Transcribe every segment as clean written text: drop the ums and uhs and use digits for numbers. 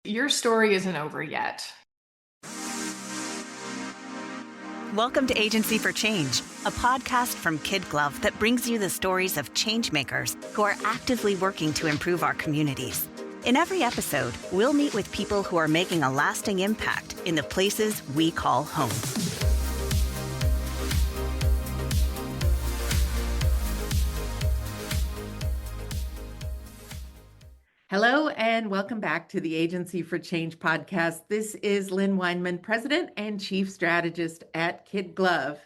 Your story isn't over yet. Welcome to Agency for Change, a podcast from KidGlov that brings you the stories of changemakers who are actively working to improve our communities. In every episode, we'll meet with people who are making a lasting impact in the places we call home. Hello and welcome back to the Agency for Change podcast. This is Lynn Weinman, President and Chief Strategist at KidGlov.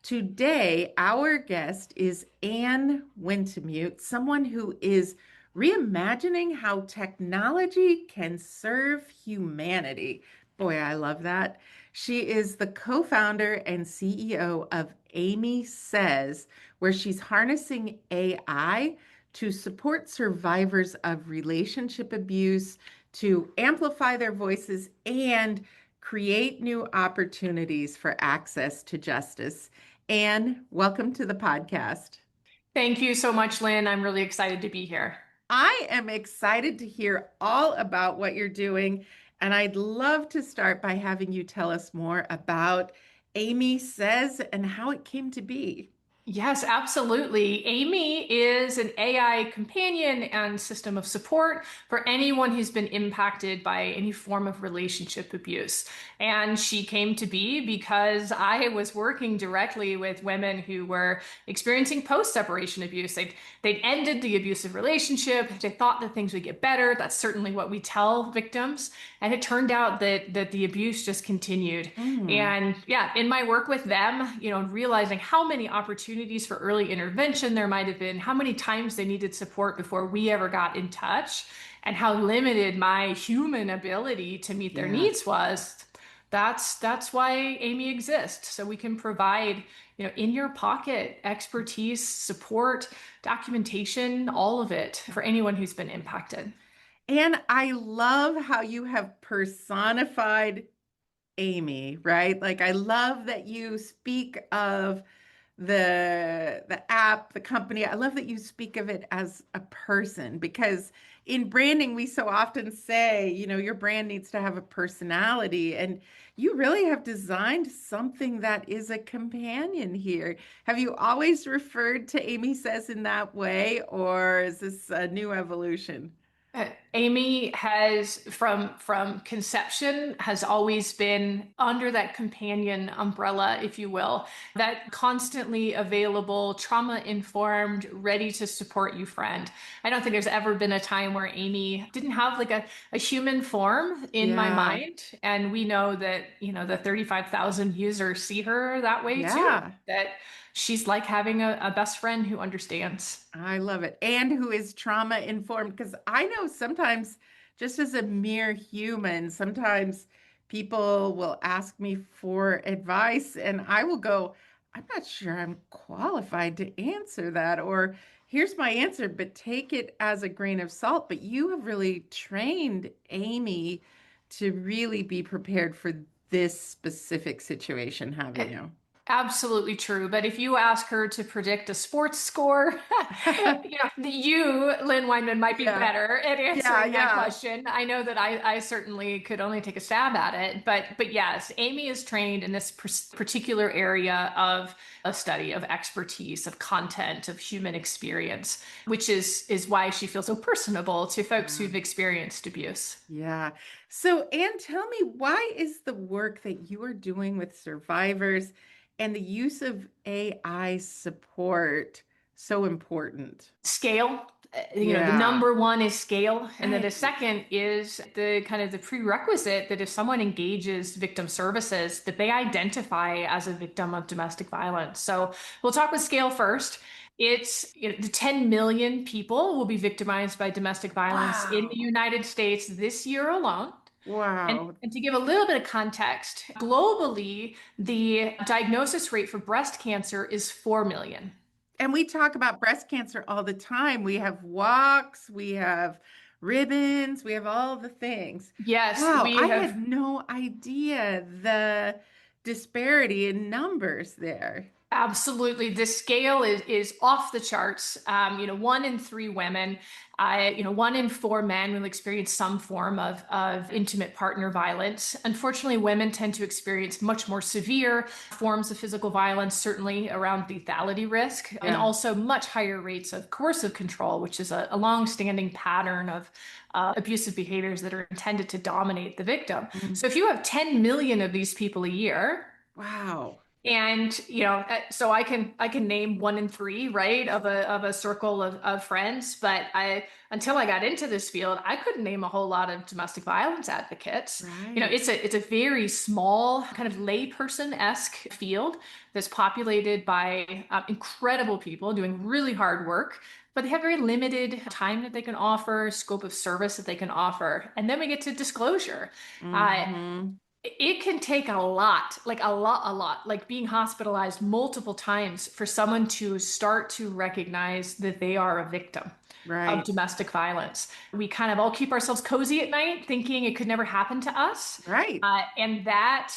Today, our guest is Anne Wintemute, someone who is reimagining how technology can serve humanity. Boy, I love that. She is the co-founder and CEO of Aimee Says, where she's harnessing AI to support survivors of relationship abuse, to amplify their voices, and create new opportunities for access to justice. Anne, welcome to the podcast. Thank you so much, Lynn. I'm really excited to be here. I am excited to hear all about what you're doing, and I'd love to start by having you tell us more about Aimee Says and how it came to be. Yes, absolutely. Aimee is an AI companion and system of support for anyone who's been impacted by any form of relationship abuse. And she came to be because I was working directly with women who were experiencing post-separation abuse. They'd ended the abusive relationship. They thought that things would get better. That's certainly what we tell victims. And it turned out that the abuse just continued. And yeah, in my work with them, realizing how many opportunities for early intervention there might have been, how many times they needed support before we ever got in touch, and how limited my human ability to meet their needs was. That's why Aimee exists. So we can provide, in your pocket expertise, support, documentation, all of it for anyone who's been impacted. And I love how you have personified Aimee, right? Like, I love that you speak of the app, the company. I love that you speak of it as a person, because in branding, we so often say, your brand needs to have a personality, and you really have designed something that is a companion here. Have you always referred to Aimee Says in that way, or is this a new evolution? Aimee has, from conception, has always been under that companion umbrella, if you will, that constantly available, trauma-informed, ready to support you friend. I don't think there's ever been a time where Aimee didn't have like a human form in my mind. And we know that, the 35,000 users see her that way too, that she's like having a best friend who understands. I love it. And who is trauma informed. Because I know sometimes, just as a mere human, sometimes people will ask me for advice and I will go, I'm not sure I'm qualified to answer that. Or here's my answer, but take it as a grain of salt. But you have really trained Aimee to really be prepared for this specific situation, haven't you? Absolutely true. But if you ask her to predict a sports score, you, Lynn Weinman, might be better at answering that question. I know that I certainly could only take a stab at it. But yes, Aimee is trained in this particular area of a study, of expertise, of content, of human experience, which is why she feels so personable to folks who've experienced abuse. Yeah. So, Anne, tell me, why is the work that you are doing with survivors and the use of AI support so important? Scale. The number one is scale. And then the second is the kind of the prerequisite that if someone engages victim services, that they identify as a victim of domestic violence. So we'll talk with scale first. It's the 10 million people will be victimized by domestic violence in the United States this year alone. Wow. And to give a little bit of context, globally, the diagnosis rate for breast cancer is 4 million. And we talk about breast cancer all the time. We have walks, we have ribbons, we have all the things. Yes, wow, I had no idea the disparity in numbers there. Absolutely. The scale is off the charts. 1 in 3 women, 1 in 4 men will experience some form of intimate partner violence. Unfortunately, women tend to experience much more severe forms of physical violence, certainly around lethality risk, and Yeah. also much higher rates of coercive control, which is a long-standing pattern of abusive behaviors that are intended to dominate the victim. Mm. So if you have 10 million of these people a year, Wow. and so I can name 1 in 3, right, of a circle of friends, but I until I got into this field, I couldn't name a whole lot of domestic violence advocates. Right. It's a very small kind of layperson-esque field that's populated by incredible people doing really hard work, but they have very limited time that they can offer, scope of service that they can offer, and then we get to disclosure. Uh, Hmm. it can take a lot, like a lot, like being hospitalized multiple times for someone to start to recognize that they are a victim of Right. domestic violence. We kind of all keep ourselves cozy at night thinking it could never happen to us. Right. And that,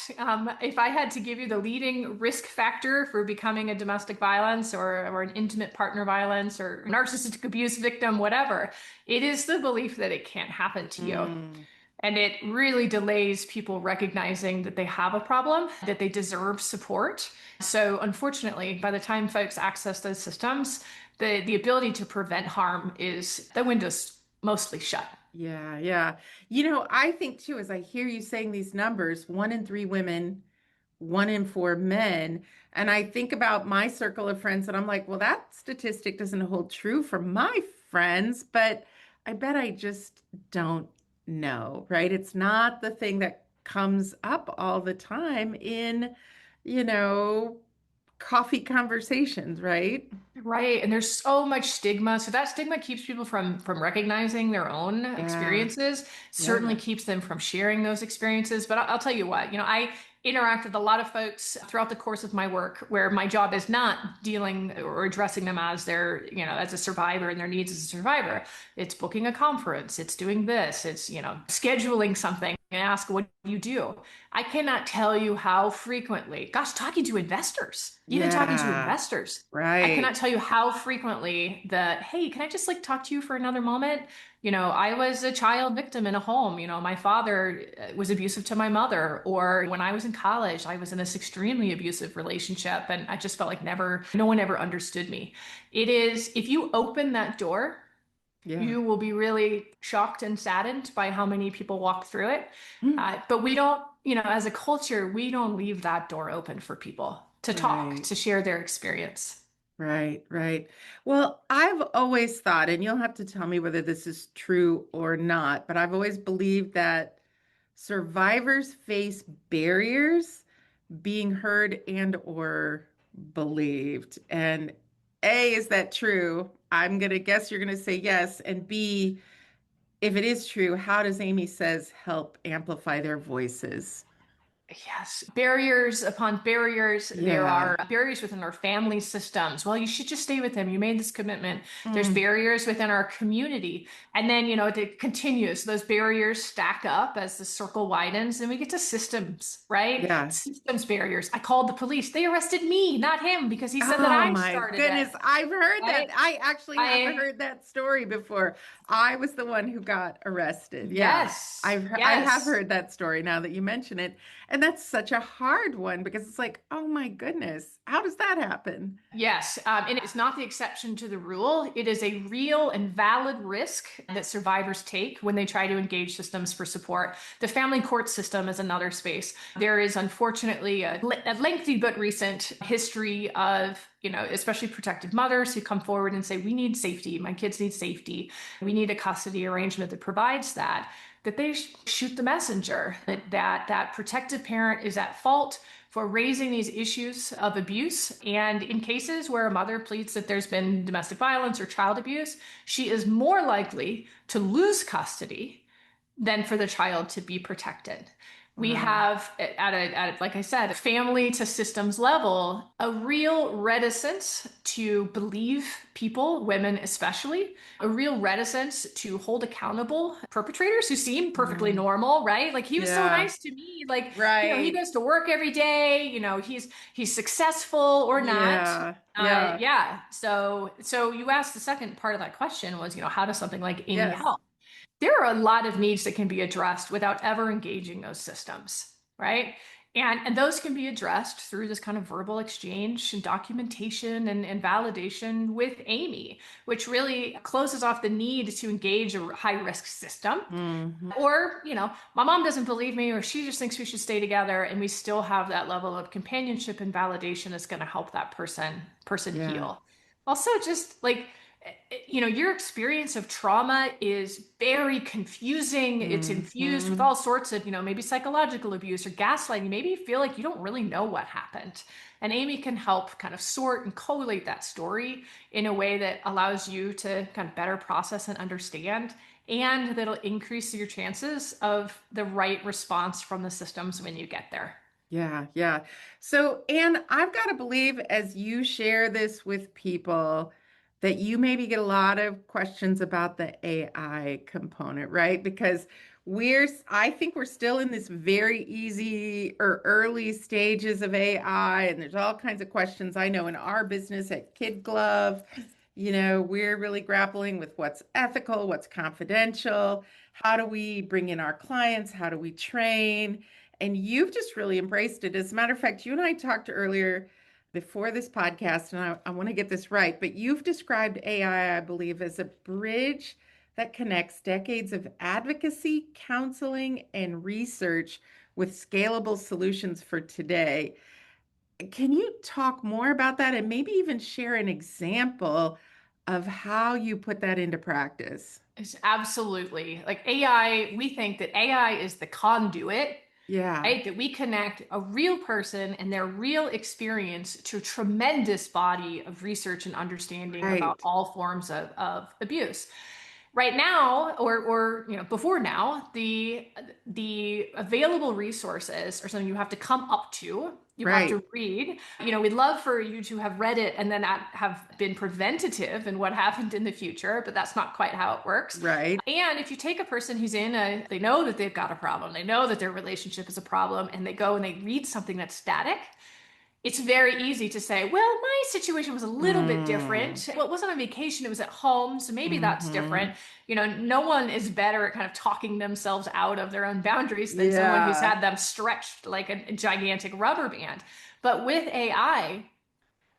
if I had to give you the leading risk factor for becoming a domestic violence or an intimate partner violence or narcissistic abuse victim, whatever, it is the belief that it can't happen to you. Mm. And it really delays people recognizing that they have a problem, that they deserve support. So unfortunately, by the time folks access those systems, the ability to prevent harm is the window's mostly shut. Yeah, yeah. I think too, as I hear you saying these numbers, 1 in 3 women, 1 in 4 men, and I think about my circle of friends, and I'm like, well, that statistic doesn't hold true for my friends, but I bet I just don't know, right? It's not the thing that comes up all the time in, you know, coffee conversations, right? Right. And there's so much stigma. So that stigma keeps people from recognizing their own Yeah, experiences, certainly yeah. keeps them from sharing those experiences. But I'll tell you what, I interact with a lot of folks throughout the course of my work where my job is not dealing or addressing them as as a survivor and their needs as a survivor. It's booking a conference, it's doing this, it's, scheduling something and ask what you do. I cannot tell you how frequently, gosh, talking to investors, even talking to Yeah, investors. I cannot right. tell you how frequently hey, can I just like talk to you for another moment? I was a child victim in a home. My father was abusive to my mother, or when I was in college, I was in this extremely abusive relationship and I just felt like no one ever understood me. If you open that door, Yeah. you will be really shocked and saddened by how many people walk through it. Mm. But we don't, as a culture, we don't leave that door open for people to talk, Right. to share their experience. Right, right. Well, I've always thought, and you'll have to tell me whether this is true or not, but I've always believed that survivors face barriers being heard and or believed. And A, is that true? I'm gonna guess you're gonna say yes. And B, if it is true, how does Aimee Says help amplify their voices? Yes, barriers upon barriers. There Yeah. are barriers within our family systems. Well, you should just stay with him. You made this commitment. There's Mm. barriers within our community. And then, it continues. Those barriers stack up as the circle widens, and we get to systems, right? Yeah. Systems barriers. I called the police. They arrested me, not him, because he said that Oh I my started it, goodness. I've heard that. right? I actually have I, heard that story before. I was the one who got arrested. Yeah. yes, I have yes. heard that story now that you mention it. And that's such a hard one because it's like, oh my goodness, how does that happen? Yes, and it's not the exception to the rule. It is a real and valid risk that survivors take when they try to engage systems for support. The family court system is another space. There is unfortunately a lengthy but recent history of, especially protective mothers who come forward and say, we need safety. My kids need safety. We need a custody arrangement that provides that. That they shoot the messenger, that protective parent is at fault for raising these issues of abuse. And in cases where a mother pleads that there's been domestic violence or child abuse, she is more likely to lose custody than for the child to be protected. We Wow. have, like I said, family to systems level, a real reticence to believe people, women especially, a real reticence to hold accountable perpetrators who seem perfectly Mm, normal, right? Like he was so yeah. nice to me. Like, he Right. goes to work every day, he's successful or not. Yeah. Yeah. Yeah. So you asked the second part of that question was, how does something like Aimee Yes. help? There are a lot of needs that can be addressed without ever engaging those systems, right? And those can be addressed through this kind of verbal exchange and documentation and validation with Aimee, which really closes off the need to engage a high risk system. Hmm. Or, my mom doesn't believe me, or she just thinks we should stay together, and we still have that level of companionship and validation that's going to help that person Yeah. heal. Also, just like, your experience of trauma is very confusing. It's infused with Hmm. all sorts of, maybe psychological abuse or gaslighting. Maybe you feel like you don't really know what happened. And Aimee can help kind of sort and collate that story in a way that allows you to kind of better process and understand, and that'll increase your chances of the right response from the systems when you get there. Yeah, yeah. So, Anne, I've got to believe as you share this with people that you maybe get a lot of questions about the AI component, right? Because I think we're still in this very easy or early stages of AI, and there's all kinds of questions. I know in our business at KidGlov, we're really grappling with what's ethical, what's confidential, how do we bring in our clients, how do we train? And you've just really embraced it. As a matter of fact, you and I talked earlier before this podcast, and I want to get this right, but you've described AI, I believe, as a bridge that connects decades of advocacy, counseling, and research with scalable solutions for today. Can you talk more about that and maybe even share an example of how you put that into practice? It's absolutely like AI. We think that AI is the conduit, Yeah, right? That we connect a real person and their real experience to a tremendous body of research and understanding about right, all forms of abuse. Right now, or before now, the available resources are something you have to come up to. You have right, to read. We'd love for you to have read it and then have been preventative in what happened in the future, but that's not quite how it works. right. And if you take a person they know that they've got a problem, they know that their relationship is a problem, and they go and they read something that's static, it's very easy to say, well, my situation was a little bit Mm, different. Well, it wasn't on vacation, it was at home, so maybe that's mm-hmm. different. No one is better at kind of talking themselves out of their own boundaries than someone who's Yeah. had them stretched like a gigantic rubber band. But with AI,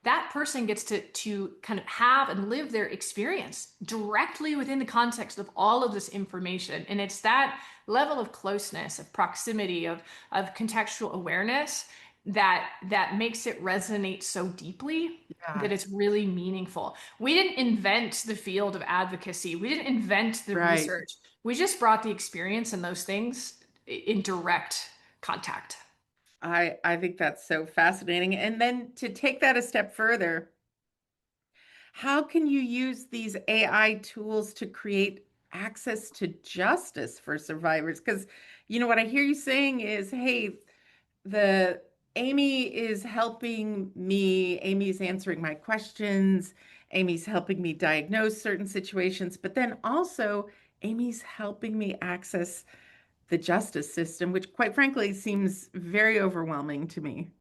that person gets to kind of have and live their experience directly within the context of all of this information. And it's that level of closeness, of proximity, of contextual awareness that makes it resonate so deeply Yeah. that it's really meaningful. We didn't invent the field of advocacy. We didn't invent the Right. research. We just brought the experience and those things in direct contact. I think that's so fascinating. And then to take that a step further, how can you use these AI tools to create access to justice for survivors? Because what I hear you saying is, hey, the Aimee is helping me, Aimee's answering my questions, Aimee's helping me diagnose certain situations, but then also Aimee's helping me access the justice system, which quite frankly seems very overwhelming to me.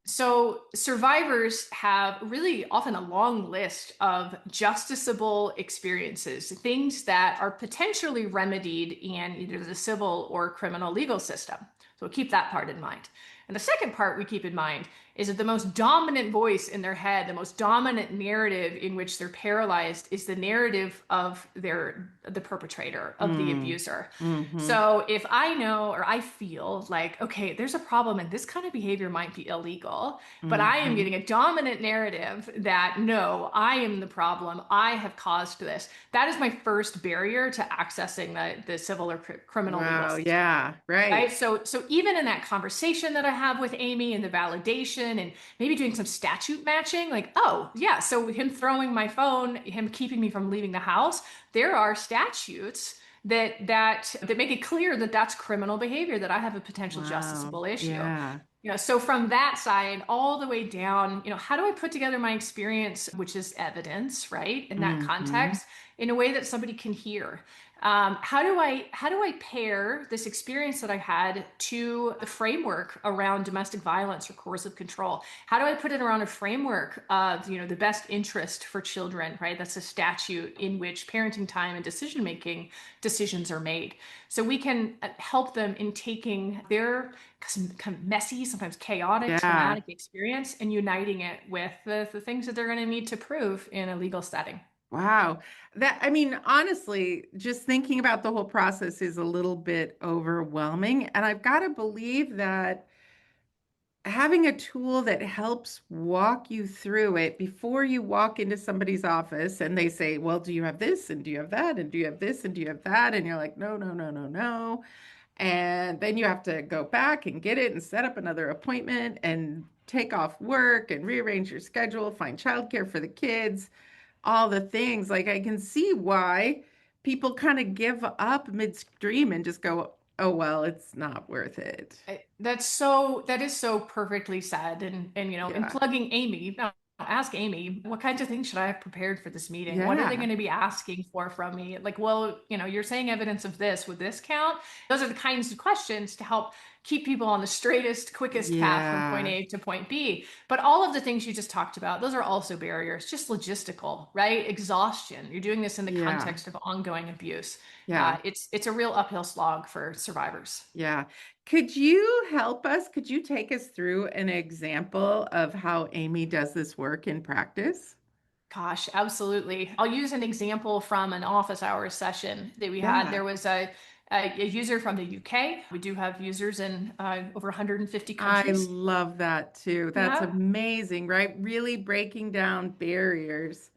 So, survivors have really often a long list of justiciable experiences, things that are potentially remedied in either the civil or criminal legal system. So, keep that part in mind. And the second part we keep in mind is that the most dominant voice in their head, the most dominant narrative in which they're paralyzed, is the narrative of the perpetrator, of the Mm, abuser. hmm. So if I know or I feel like, okay, there's a problem and this kind of behavior might be illegal, but I am Hmm. getting a dominant narrative that no, I am the problem, I have caused this. That is my first barrier to accessing the civil or criminal legal Wow. system. Yeah. Right. Right. So even in that conversation that I have with Aimee and the validation and maybe doing some statute matching, like, oh, yeah, so him throwing my phone, him keeping me from leaving the house, there are statutes that make it clear that that's criminal behavior, that I have a potential Wow. justiciable issue. Yeah. So from that side all the way down, how do I put together my experience, which is evidence, right? In that Hmm. context, in a way that somebody can hear. How do I pair this experience that I had to the framework around domestic violence or coercive control? How do I put it around a framework of, the best interest for children, right? That's a statute in which parenting time and decision making decisions are made. So we can help them in taking their kind of messy, sometimes chaotic, Yeah. traumatic experience and uniting it with the things that they're going to need to prove in a legal setting. Wow. I mean, honestly, just thinking about the whole process is a little bit overwhelming. And I've got to believe that having a tool that helps walk you through it before you walk into somebody's office and they say, well, do you have this? And do you have that? And do you have this? And do you have that? And you're like, no, no, no, no, no. And then you have to go back and get it and set up another appointment and take off work and rearrange your schedule, find childcare for the kids, all the things. Like I can see why people kind of give up midstream and just go, oh, well, it's not worth it. That is so perfectly said. And in Yeah. plugging Amy, now ask Amy, what kinds of things should I have prepared for this meeting? What are they Yeah. going to be asking for from me? Like, well, you're saying evidence of this. Would this count? Those are the kinds of questions to help keep people on the straightest, quickest path from point Yeah. A to point B. But all of the things you just talked about, those are also barriers, just logistical, right? Exhaustion. You're doing this in the Yeah. context of ongoing abuse. Yeah. It's a real uphill slog for survivors. Yeah. Could you help us? Could you take us through an example of how Amy does this work in practice? Gosh, absolutely. I'll use an example from an office hours session that we had. Yeah. There was a user from the UK. We do have users in over 150 I countries. love that too. That's Yeah. amazing, right? Really breaking down barriers.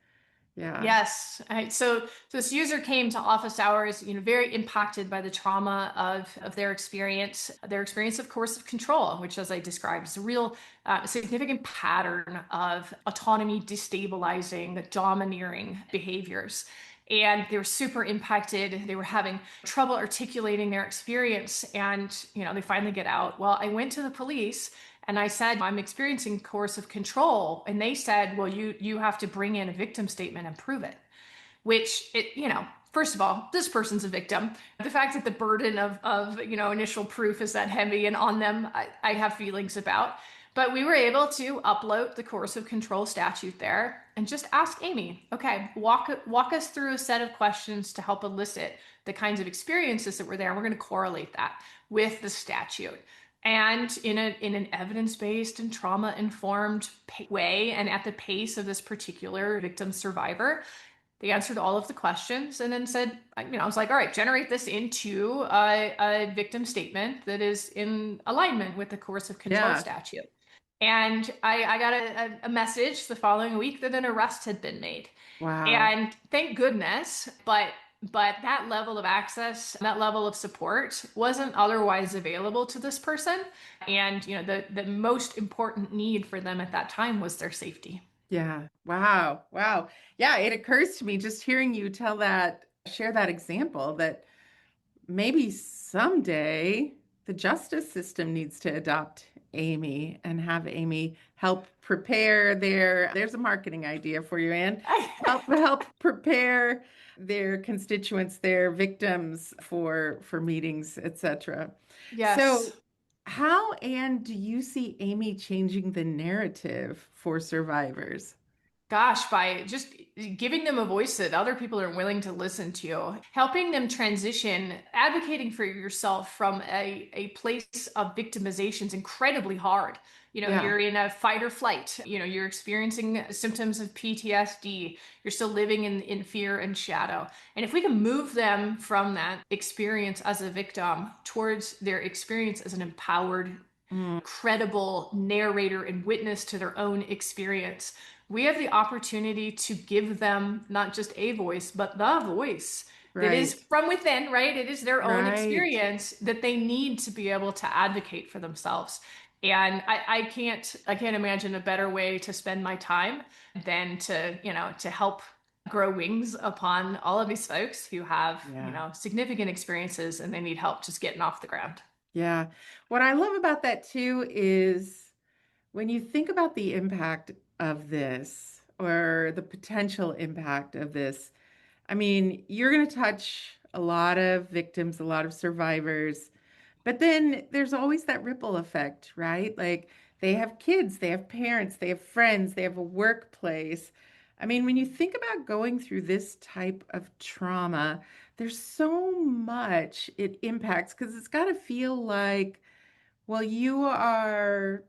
Yeah. Yes. So this user came to office hours, very impacted by the trauma of their experience of coercive control, which, as I described, is a real significant pattern of autonomy destabilizing, domineering behaviors. And they were super impacted. They were having trouble articulating their experience. And, they finally get out. Well, I went to the police and I said, I'm experiencing coercive control. And they said, well, you have to bring in a victim statement and prove it. Which first of all, this person's a victim. The fact that the burden of initial proof is that heavy and on them, I have feelings about. But we were able to upload the coercive control statute there and just ask Amy, okay, walk us through a set of questions to help elicit the kinds of experiences that were there. And we're going to correlate that with the statute. And in an evidence-based and trauma-informed way, and at the pace of this particular victim survivor, they answered all of the questions and then said, I was like, all right, generate this into a victim statement that is in alignment with the coercive control Yeah. statute. And I got a message the following week that an arrest had been made. Wow. And thank goodness, but that level of access, that level of support wasn't otherwise available to this person. And the most important need for them at that time was their safety. Yeah. Wow. Wow. Yeah. It occurs to me just hearing you share that example that maybe someday the justice system needs to adopt Amy and have Amy help prepare there's a marketing idea for you, Anne. Help prepare their constituents, their victims for meetings, etc. So Yes. how, Anne, do you see Amy changing the narrative for survivors? Gosh, by just giving them a voice that other people are willing to listen to, helping them transition, advocating for yourself from a place of victimization is incredibly hard. Yeah. You're in a fight or flight, you're experiencing symptoms of PTSD, you're still living in fear and shadow. And if we can move them from that experience as a victim towards their experience as an empowered, Mm, credible narrator and witness to their own experience, we have the opportunity to give them not just a voice, but the voice that is right. from within, right? It is their own Right. experience that they need to be able to advocate for themselves. And I can't imagine a better way to spend my time than to help grow wings upon all of these folks who have, Yeah. significant experiences and they need help just getting off the ground. Yeah. What I love about that too is when you think about the impact of this or the potential impact of this, I mean, you're going to touch a lot of victims, a lot of survivors, but then there's always that ripple effect, right? Like they have kids, they have parents, they have friends, they have a workplace. I mean, when you think about going through this type of trauma, there's so much it impacts because it's got to feel like, well, you are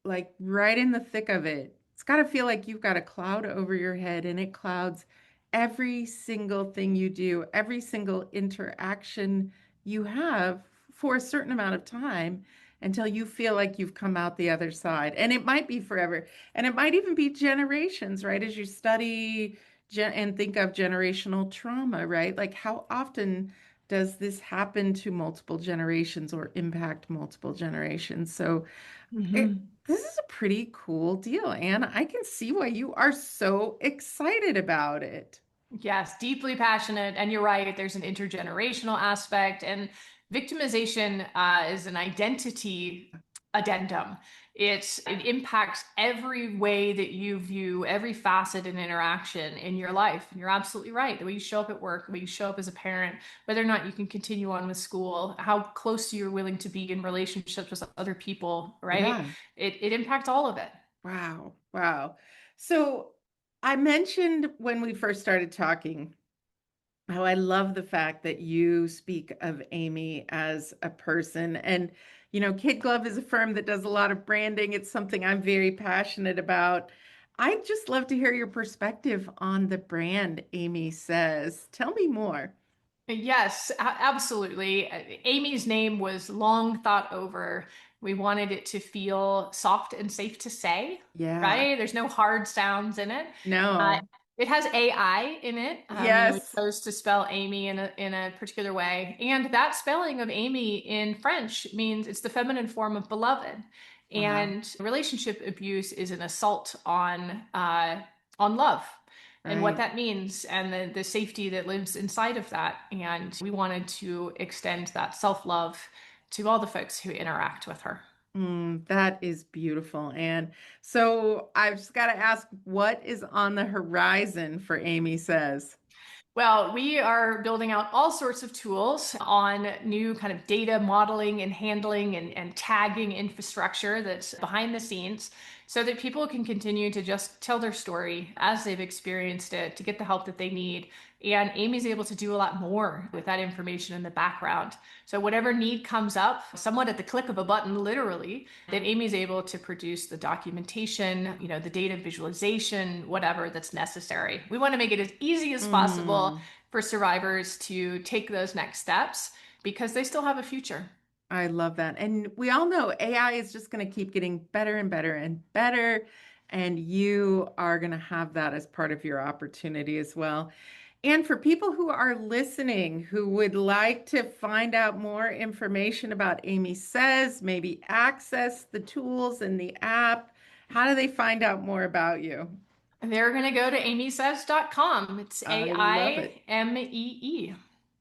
like right in the thick of it. It's got to feel like you've got a cloud over your head and it clouds every single thing you do, every single interaction you have for a certain amount of time until you feel like you've come out the other side. And it might be forever. And it might even be generations, right? As you study and think of generational trauma, right? Like how often does this happen to multiple generations or impact multiple generations? So it, Mhm. this is a pretty cool deal, Anne. I can see why you are so excited about it. Yes, deeply passionate. And you're right, there's an intergenerational aspect. And victimization is an identity addendum. It impacts every way that you view every facet and interaction in your life. And you're absolutely right. The way you show up at work, the way you show up as a parent, whether or not you can continue on with school, how close you're willing to be in relationships with other people, right? Yeah. It impacts all of it. Wow. Wow. So I mentioned when we first started talking how I love the fact that you speak of Aimee as a person. And, KidGlov is a firm that does a lot of branding. It's something I'm very passionate about. I'd just love to hear your perspective on the brand Aimee Says. Tell me more. Yes, absolutely. Amy's name was long thought over. We wanted it to feel soft and safe to say, Yeah. right? There's no hard sounds in it. Uh, No. it has AI in it. We Yes. chose to spell Amy in a particular way, and that spelling of Amy in French means it's the feminine form of beloved. Wow. And relationship abuse is an assault on love and what Right. that means and the safety that lives inside of that. And we wanted to extend that self-love to all the folks who interact with her. That is beautiful. And so I've just got to ask, what is on the horizon for Aimee Says? Well, we are building out all sorts of tools on new kind of data modeling and handling and tagging infrastructure that's behind the scenes so that people can continue to just tell their story as they've experienced it to get the help that they need. And Amy's able to do a lot more with that information in the background. So whatever need comes up, somewhat at the click of a button, literally, that Amy's able to produce the documentation, the data visualization, whatever that's necessary. We want to make it as easy as possible Mm, for survivors to take those next steps because they still have a future. I love that. And we all know AI is just going to keep getting better and better and better. And you are going to have that as part of your opportunity as well. And for people who are listening who would like to find out more information about Aimee Says, maybe access the tools in the app, how do they find out more about you? They're going to go to amysays.com. It's I love it. AIMEE.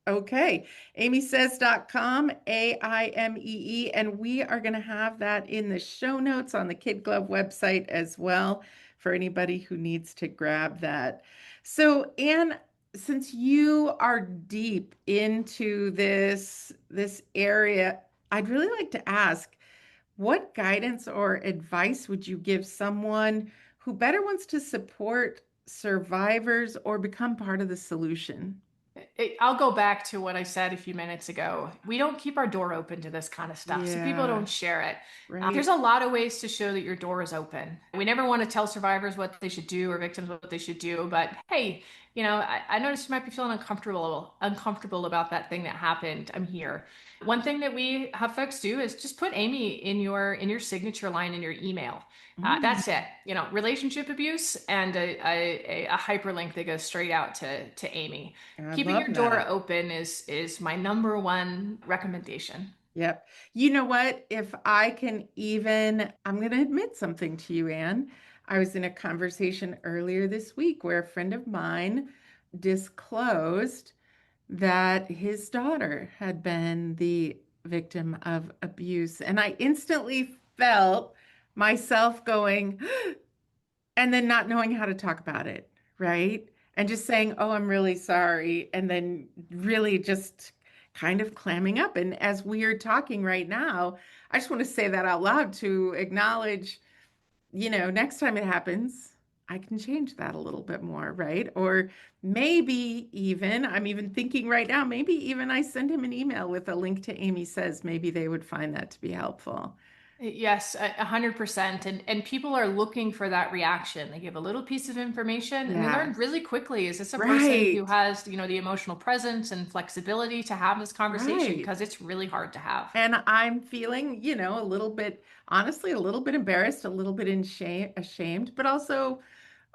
Okay, amysays.com, AIMEE, and we are going to have that in the show notes on the KidGlov website as well for anybody who needs to grab that. So, Anne, since you are deep into this area, I'd really like to ask, what guidance or advice would you give someone who better wants to support survivors or become part of the solution? I'll go back to what I said a few minutes ago. We don't keep our door open to this kind of stuff, so people Yeah, don't share it. There's right. a lot of ways to show that your door is open. We never want to tell survivors what they should do or victims what they should do, but hey, I noticed you might be feeling uncomfortable about that thing that happened. I'm here. One thing that we have folks do is just put Amy in your signature line in your email. Mm, That's it. Relationship abuse and a hyperlink that goes straight out to Amy. I Keeping your love door that. open is my number one recommendation. Yep. You know what? If I can even, I'm going to admit something to you, Anne. I was in a conversation earlier this week where a friend of mine disclosed that his daughter had been the victim of abuse. And I instantly felt myself going, and then not knowing how to talk about it, right? And just saying, oh, I'm really sorry. And then really just kind of clamming up. And as we are talking right now, I just want to say that out loud to acknowledge, next time it happens, I can change that a little bit more, right? Or maybe even, I'm even thinking right now, maybe even I send him an email with a link to Aimee Says. Maybe they would find that to be helpful. Yes, 100%. And people are looking for that reaction. They give a little piece of information and we learn really quickly, is this a person who has, the emotional presence and flexibility to have this conversation? Because it's really hard to have. And I'm feeling, a little bit, honestly, a little bit embarrassed, a little bit ashamed, but also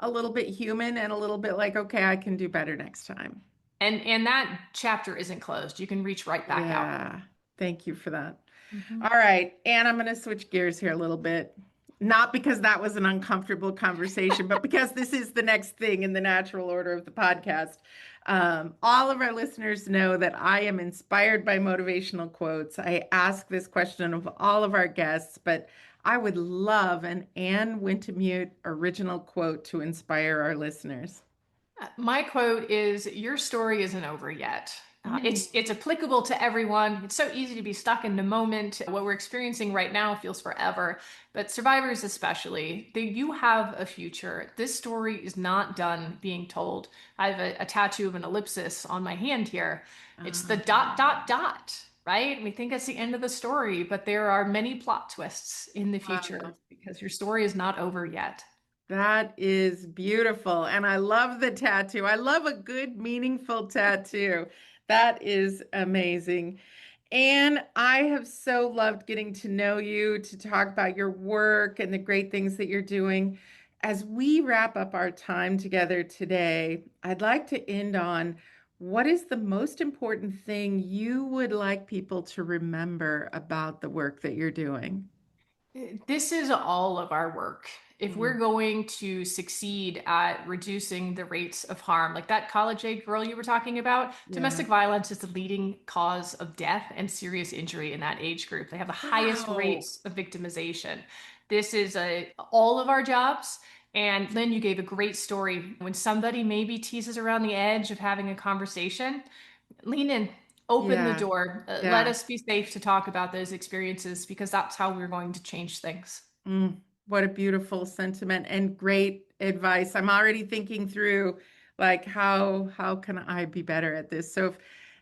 a little bit human and a little bit like, okay, I can do better next time. And that chapter isn't closed. You can reach right back out. Yeah, thank you for that. All right, Anne, I'm going to switch gears here a little bit. Not because that was an uncomfortable conversation, but because this is the next thing in the natural order of the podcast. All of our listeners know that I am inspired by motivational quotes. I ask this question of all of our guests, but I would love an Anne Wintemute original quote to inspire our listeners. My quote is, your story isn't over yet. It's applicable to everyone. It's so easy to be stuck in the moment. What we're experiencing right now feels forever, but survivors especially, you have a future. This story is not done being told. I have a tattoo of an ellipsis on my hand here. It's the ... right? We think it's the end of the story, but there are many plot twists in the future because your story is not over yet. That is beautiful. And I love the tattoo. I love a good, meaningful tattoo. That is amazing. And I have so loved getting to know you, to talk about your work and the great things that you're doing. As we wrap up our time together today, I'd like to end on, what is the most important thing you would like people to remember about the work that you're doing? This is all of our work. If we're going to succeed at reducing the rates of harm, like that college-age girl you were talking about, domestic violence is the leading cause of death and serious injury in that age group. They have the highest rates of victimization. This is all of our jobs. And Lynn, you gave a great story. When somebody maybe teases around the edge of having a conversation, lean in. Open the door. Let us be safe to talk about those experiences, because that's how we're going to change things. What a beautiful sentiment and great advice. I'm already thinking through, like, how can I be better at this? So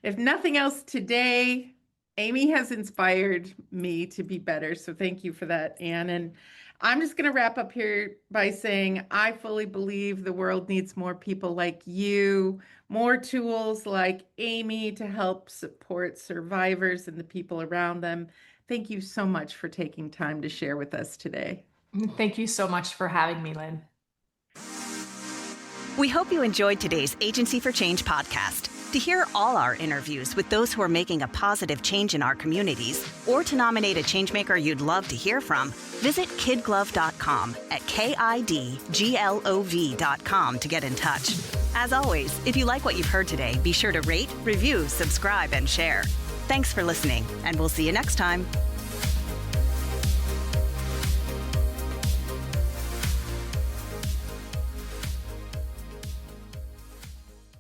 if nothing else today, Aimee has inspired me to be better. So thank you for that, Anne. And I'm just going to wrap up here by saying I fully believe the world needs more people like you, more tools like Aimee to help support survivors and the people around them. Thank you so much for taking time to share with us today. Thank you so much for having me, Lynn. We hope you enjoyed today's Agency for Change podcast. To hear all our interviews with those who are making a positive change in our communities, or to nominate a changemaker you'd love to hear from, visit KidGlov.com at KIDGLOV.com to get in touch. As always, if you like what you've heard today, be sure to rate, review, subscribe, and share. Thanks for listening, and we'll see you next time.